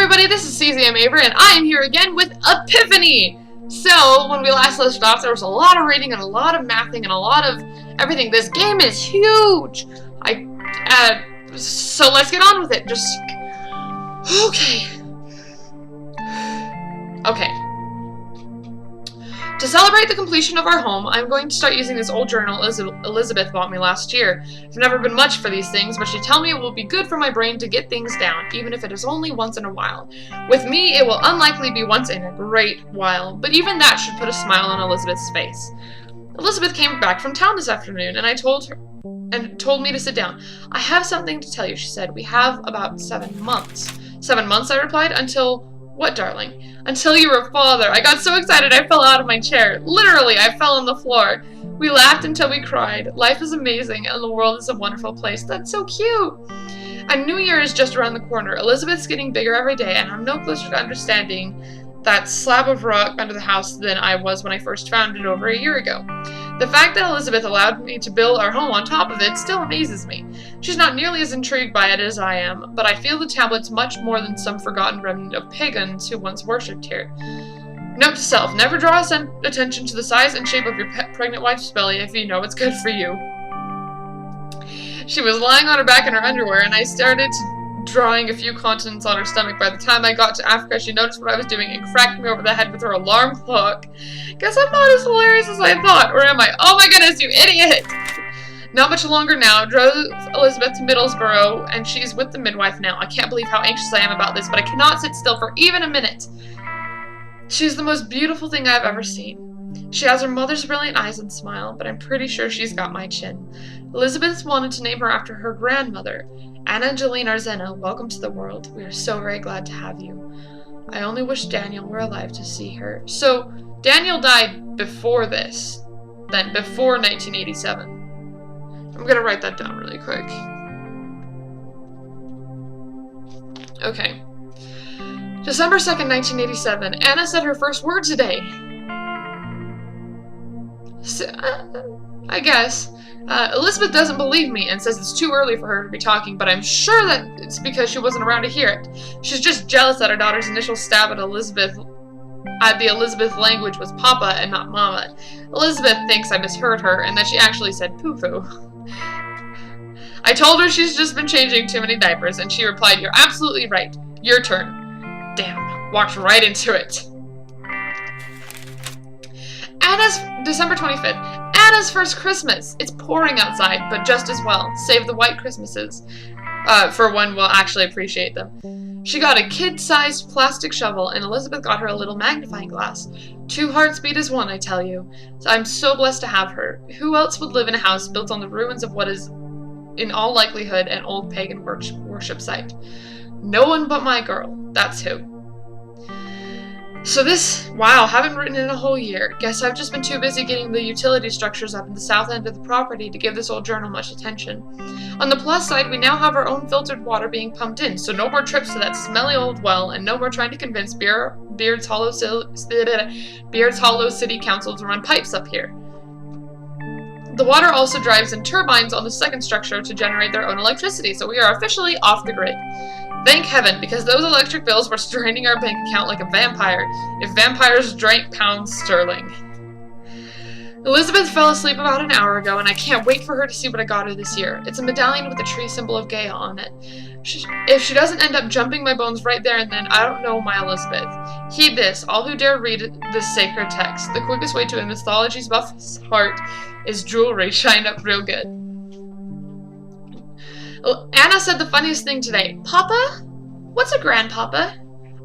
everybody, this is CZM Avery, and I am here again with Epiphany! So, when we last left off, there was a lot of reading and a lot of mathing and a lot of everything. This game is huge! So let's get on with it. Okay. To celebrate the completion of our home, I'm going to start using this old journal Elizabeth bought me last year. I've never been much for these things, but she told me it will be good for my brain to get things down, even if it is only once in a while. With me, it will unlikely be once in a great while, but even that should put a smile on Elizabeth's face. Elizabeth came back from town this afternoon, and told me to sit down. I have something to tell you, she said. We have about 7 months. 7 months, I replied. Until what, darling? Until you were a father. I got so excited I fell out of my chair. Literally, I fell on the floor. We laughed until we cried. Life is amazing, and the world is a wonderful place. That's so cute. And New Year is just around the corner. Elizabeth's getting bigger every day, and I'm no closer to understanding that slab of rock under the house than I was when I first found it over a year ago. The fact that Elizabeth allowed me to build our home on top of it still amazes me. She's not nearly as intrigued by it as I am, but I feel the tablet's much more than some forgotten remnant of pagans who once worshipped here. Note to self, never draw attention to the size and shape of your pregnant wife's belly if you know it's good for you. She was lying on her back in her underwear, and I started drawing a few continents on her stomach. By the time I got to Africa, she noticed what I was doing and cracked me over the head with her alarm clock. Guess I'm not as hilarious as I thought, or am I? Oh my goodness, you idiot! Not much longer now. Drove Elizabeth to Middlesbrough, and she's with the midwife now. I can't believe how anxious I am about this, but I cannot sit still for even a minute. She's the most beautiful thing I've ever seen. She has her mother's brilliant eyes and smile, but I'm pretty sure she's got my chin. Elizabeth wanted to name her after her grandmother. Anna Angeline Arzena, welcome to the world. We are so very glad to have you. I only wish Daniel were alive to see her. So, Daniel died before this. Then, before 1987. I'm gonna write that down really quick. Okay. December 2nd, 1987. Anna said her first word today. I guess. Elizabeth doesn't believe me and says it's too early for her to be talking, but I'm sure that it's because she wasn't around to hear it. She's just jealous that her daughter's initial stab at the Elizabeth language was Papa and not Mama. Elizabeth thinks I misheard her and that she actually said poo-poo. I told her she's just been changing too many diapers, and she replied, "You're absolutely right. Your turn." Damn, walked right into it. Anna's December 25th. Anna's first Christmas. It's pouring outside, but just as well. Save the white Christmases. For one, we'll actually appreciate them. She got a kid-sized plastic shovel, and Elizabeth got her a little magnifying glass. 2 hearts beat as one, I tell you. So I'm so blessed to have her. Who else would live in a house built on the ruins of what is, in all likelihood, an old pagan worship site? No one but my girl. That's who. So wow, haven't written in a whole year. Guess I've just been too busy getting the utility structures up in the south end of the property to give this old journal much attention. On the plus side, we now have our own filtered water being pumped in, so no more trips to that smelly old well, and no more trying to convince Beard's Hollow City Council to run pipes up here. The water also drives in turbines on the second structure to generate their own electricity, so we are officially off the grid. Thank heaven, because those electric bills were draining our bank account like a vampire, if vampires drank pounds sterling. Elizabeth fell asleep about an hour ago, and I can't wait for her to see what I got her this year. It's a medallion with a tree symbol of Gaia on it. If she doesn't end up jumping my bones right there and then, I don't know my Elizabeth. Heed this, all who dare read this sacred text. The quickest way to a mythology's buff heart is jewelry shined up real good. Anna said the funniest thing today. Papa? What's a grandpapa?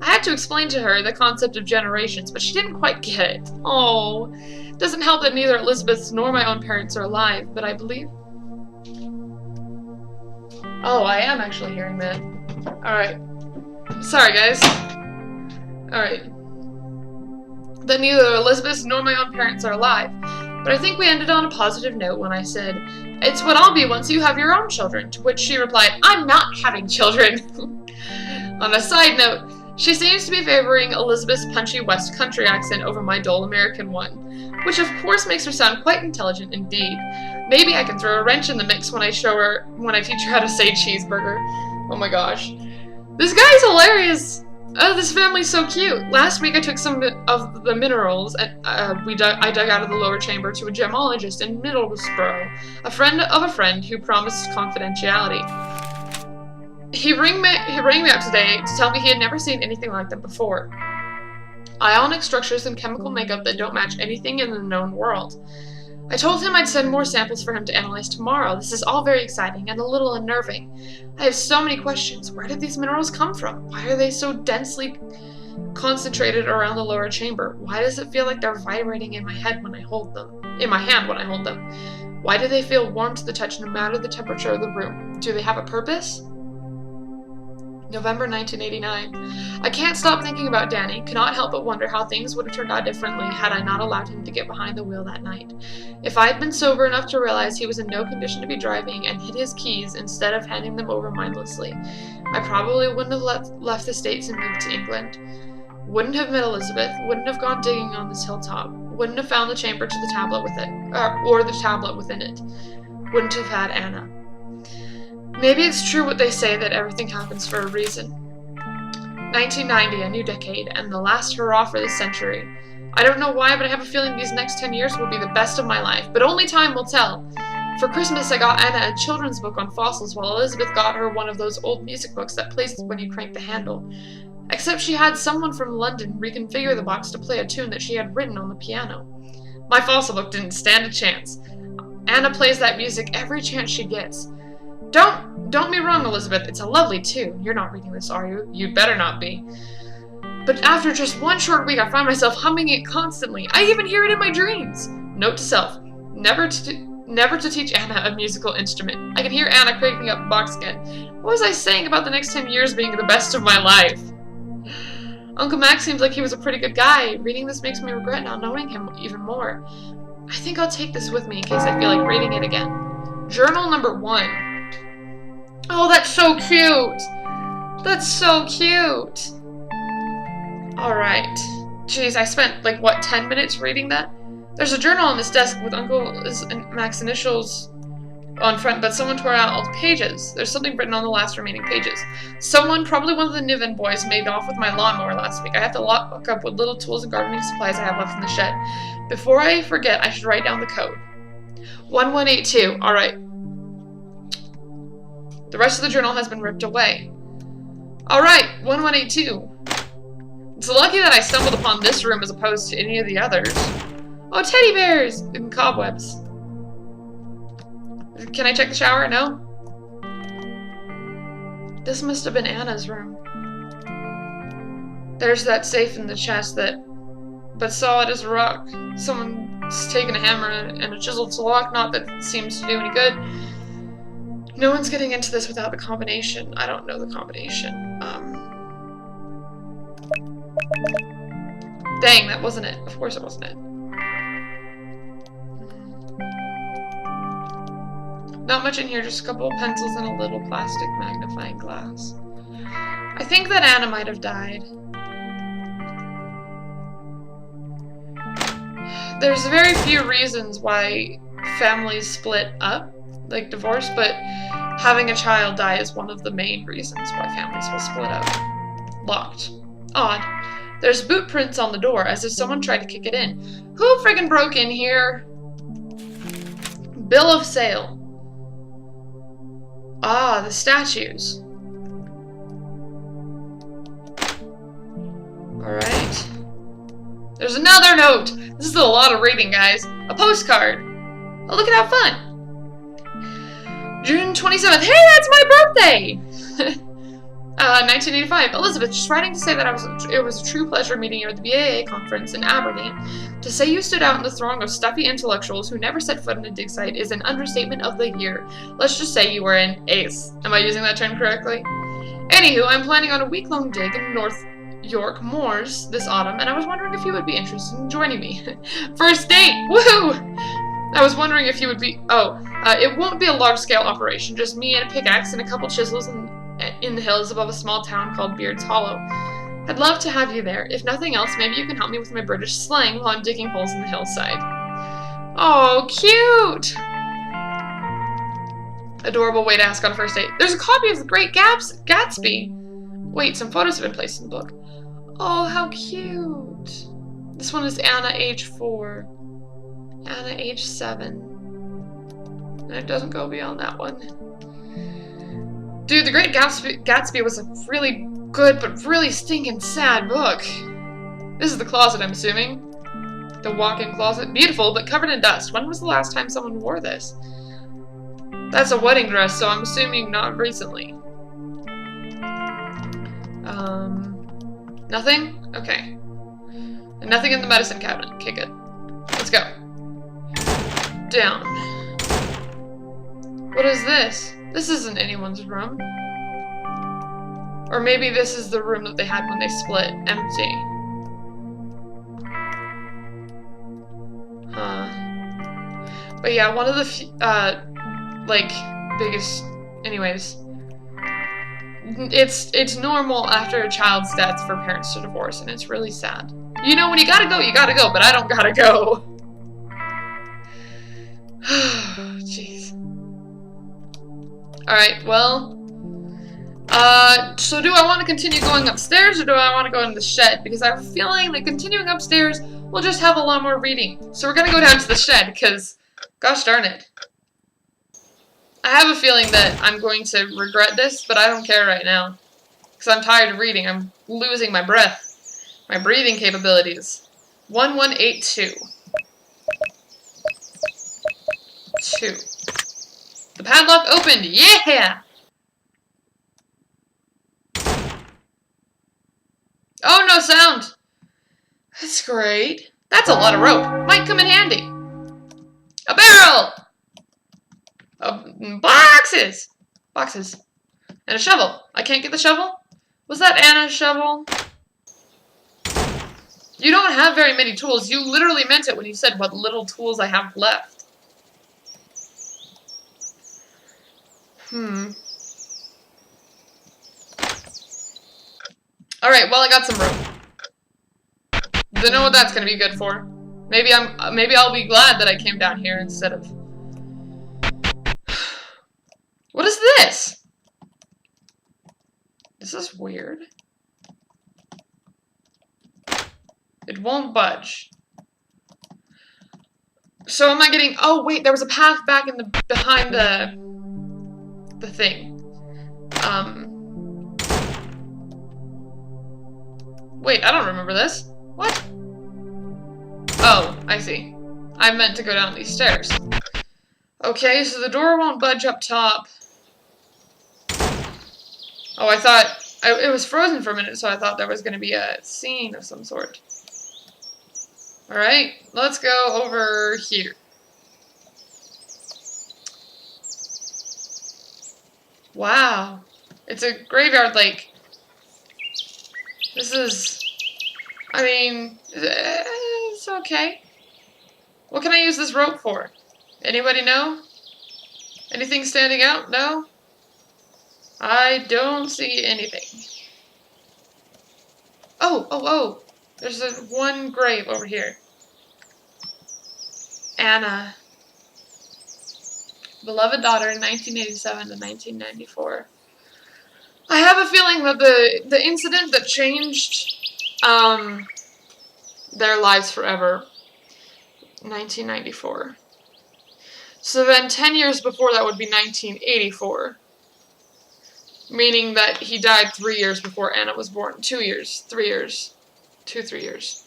I had to explain to her the concept of generations, but she didn't quite get it. Oh, it doesn't help that neither Elizabeth's nor my own parents are alive, but I believe... Oh, I am actually hearing that. Alright. Sorry, guys. Alright. That neither Elizabeth's nor my own parents are alive. But I think we ended on a positive note when I said, "It's what I'll be once you have your own children," to which she replied, "I'm not having children." On a side note, she seems to be favoring Elizabeth's punchy West Country accent over my dull American one, which of course makes her sound quite intelligent indeed. Maybe I can throw a wrench in the mix when I teach her how to say cheeseburger. Oh my gosh. This guy's hilarious. Oh, this family's so cute. Last week I took some of the minerals and I dug out of the lower chamber to a gemologist in Middlesbrough, a friend of a friend who promised confidentiality. He rang me up today to tell me he had never seen anything like them before. Ionic structures and chemical makeup that don't match anything in the known world. I told him I'd send more samples for him to analyze tomorrow. This is all very exciting and a little unnerving. I have so many questions. Where did these minerals come from? Why are they so densely concentrated around the lower chamber? Why does it feel like they're vibrating in my head when I hold them? In my hand when I hold them? Why do they feel warm to the touch no matter the temperature of the room? Do they have a purpose? November 1989. I can't stop thinking about Danny. Cannot help but wonder how things would have turned out differently had I not allowed him to get behind the wheel that night. If I had been sober enough to realize he was in no condition to be driving and hid his keys instead of handing them over mindlessly, I probably wouldn't have left the States and moved to England. Wouldn't have met Elizabeth, wouldn't have gone digging on this hilltop, wouldn't have found the chamber to the tablet with it, or the tablet within it, wouldn't have had Anna. Maybe it's true what they say that everything happens for a reason. 1990, a new decade, and the last hurrah for this century. I don't know why, but I have a feeling these next 10 years will be the best of my life, but only time will tell. For Christmas, I got Anna a children's book on fossils, while Elizabeth got her one of those old music books that plays when you crank the handle. Except she had someone from London reconfigure the box to play a tune that she had written on the piano. My fossil book didn't stand a chance. Anna plays that music every chance she gets. Don't be wrong, Elizabeth. It's a lovely tune. You're not reading this, are you? You'd better not be. But after just one short week, I find myself humming it constantly. I even hear it in my dreams. Note to self: never to teach Anna a musical instrument. I can hear Anna cranking up the box again. What was I saying about the next 10 years being the best of my life? Uncle Max seems like he was a pretty good guy. Reading this makes me regret not knowing him even more. I think I'll take this with me in case I feel like reading it again. Journal number 1. Oh, that's so cute! That's so cute! Alright. Jeez, I spent, 10 minutes reading that? There's a journal on this desk with Uncle Mac's initials on front, but someone tore out all the pages. There's something written on the last remaining pages. Someone, probably one of the Niven boys, made off with my lawnmower last week. I have to lock up what little tools and gardening supplies I have left in the shed. Before I forget, I should write down the code. 1182. Alright. The rest of the journal has been ripped away. Alright, 1182. It's lucky that I stumbled upon this room as opposed to any of the others. Oh, teddy bears! And cobwebs. Can I check the shower? No? This must have been Anna's room. There's that safe in the chest but solid as a rock. Someone's taken a hammer and a chisel to lock, not that it seems to do any good. No one's getting into this without the combination. I don't know the combination. Dang, that wasn't it. Of course it wasn't it. Not much in here, just a couple of pencils and a little plastic magnifying glass. I think that Anna might have died. There's very few reasons why families split up, like divorce, but having a child die is one of the main reasons why families will split up. Locked. Odd. There's boot prints on the door, as if someone tried to kick it in. Who friggin' broke in here? Bill of sale. Ah, the statues. Alright. There's another note! This is a lot of reading, guys. A postcard. Oh, look at how fun! June 27th. Hey, that's my birthday! 1985. Elizabeth, just writing to say that it was a true pleasure meeting you at the BAA conference in Aberdeen. To say you stood out in the throng of stuffy intellectuals who never set foot in a dig site is an understatement of the year. Let's just say you were an ace. Am I using that term correctly? Anywho, I'm planning on a week-long dig in North York Moors this autumn, and I was wondering if you would be interested in joining me. First date! Woohoo! I was wondering if you would be... it won't be a large-scale operation, just me and a pickaxe and a couple chisels in the hills above a small town called Beard's Hollow. I'd love to have you there. If nothing else, maybe you can help me with my British slang while I'm digging holes in the hillside. Oh, cute! Adorable way to ask on a first date. There's a copy of The Great Gatsby. Wait, some photos have been placed in the book. Oh, how cute. This one is Anna, age 4. Anna, age 7. And it doesn't go beyond that one. Dude, The Great Gatsby was a really good, but really stinking sad book. This is the closet, I'm assuming. The walk-in closet. Beautiful, but covered in dust. When was the last time someone wore this? That's a wedding dress, so I'm assuming not recently. Nothing? Okay. And nothing in the medicine cabinet. Okay, good. Let's go. Down. What is this? This isn't anyone's room. Or maybe this is the room that they had when they split. Empty. Huh. But yeah, one of the, like, biggest... Anyways. It's normal after a child's death for parents to divorce, and it's really sad. You know, when you gotta go, but I don't gotta go. Jeez. Alright, well... so do I want to continue going upstairs, or do I want to go in the shed? Because I have a feeling that continuing upstairs will just have a lot more reading. So we're gonna go down to the shed, because... Gosh darn it. I have a feeling that I'm going to regret this, but I don't care right now. Because I'm tired of reading. I'm losing my breath. My breathing capabilities. 1182. 2. The padlock opened! Yeah! Oh, no sound! That's great. That's a lot of rope. Might come in handy. A barrel! Boxes! Boxes. And a shovel. I can't get the shovel? Was that Anna's shovel? You don't have very many tools. You literally meant it when you said what little tools I have left. Alright, well I got some rope. Don't know what that's gonna be good for. Maybe I'll be glad that I came down here instead of... What is this? Is this weird? It won't budge. So am I getting... Oh, wait, there was a path back in the... behind the thing. Wait, I don't remember this. What? Oh, I see. I meant to go down these stairs. Okay, so the door won't budge up top. Oh, I thought... it was frozen for a minute, so I thought there was going to be a scene of some sort. Alright, let's go over here. Wow. It's a graveyard lake. This is... I mean... It's okay. What can I use this rope for? Anybody know? Anything standing out? No? I don't see anything. Oh! There's one grave over here. Anna. Beloved daughter, 1987 to 1994. I have a feeling that the incident that changed their lives forever, 1994. So then 10 years before that would be 1984. Meaning that he died 3 years before Anna was born. 2 years. 3 years. 3 years.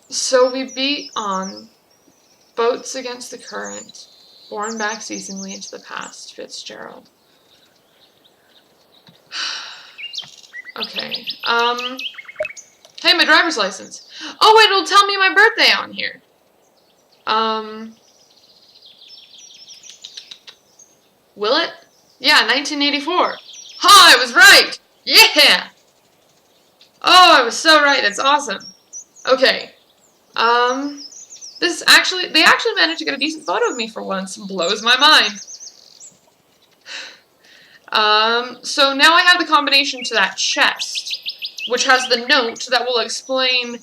So we beat on boats against the current, borne back ceasingly into the past, Fitzgerald. Okay. Hey, my driver's license. Oh, wait, it'll tell me my birthday on here. Will it? Yeah, 1984. Ha, I was right! Yeah! Oh, I was so right. That's awesome. Okay. They actually managed to get a decent photo of me for once. Blows my mind. So now I have the combination to that chest, which has the note that will explain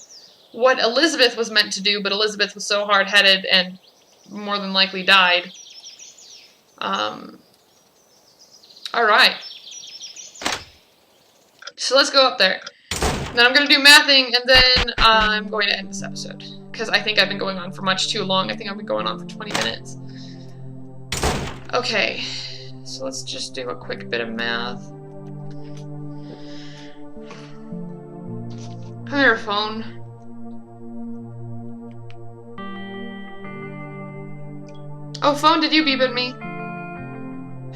what Elizabeth was meant to do, but Elizabeth was so hard-headed and more than likely died. Alright. So let's go up there. Then I'm going to do mathing, and then I'm going to end this episode. Because I think I've been going on for much too long. I think I've been going on for 20 minutes. Okay. So let's just do a quick bit of math. Come here, phone. Oh, phone, did you beep at me?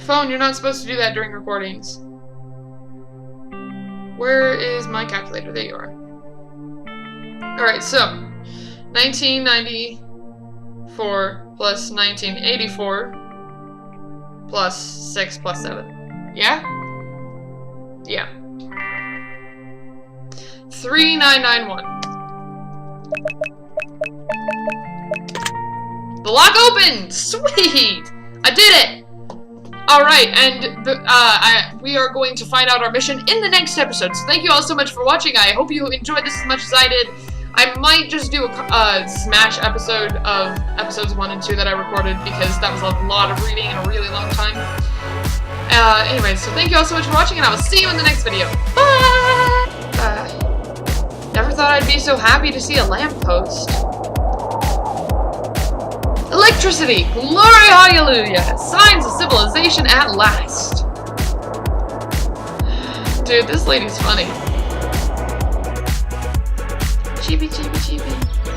Phone, you're not supposed to do that during recordings. Where is my calculator? There you are. Alright, so 1994 plus 1984 plus 6 plus 7. Yeah? Yeah. 3991. The lock opened! Sweet! I did it! Alright, and we are going to find out our mission in the next episode. So thank you all so much for watching. I hope you enjoyed this as much as I did. I might just do a smash episode of episodes 1 and 2 that I recorded because that was a lot of reading in a really long time. Anyways, so thank you all so much for watching, and I will see you in the next video. Bye! Never thought I'd be so happy to see a lamppost. Electricity! Glory hallelujah! Signs of civilization at last! Dude, this lady's funny. Cheepy, cheepy, cheepy.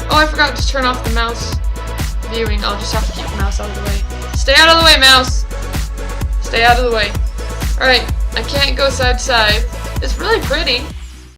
Oh, I forgot to turn off the mouse viewing. I'll just have to keep the mouse out of the way. Stay out of the way, mouse! Stay out of the way. Alright, I can't go side to side. It's really pretty.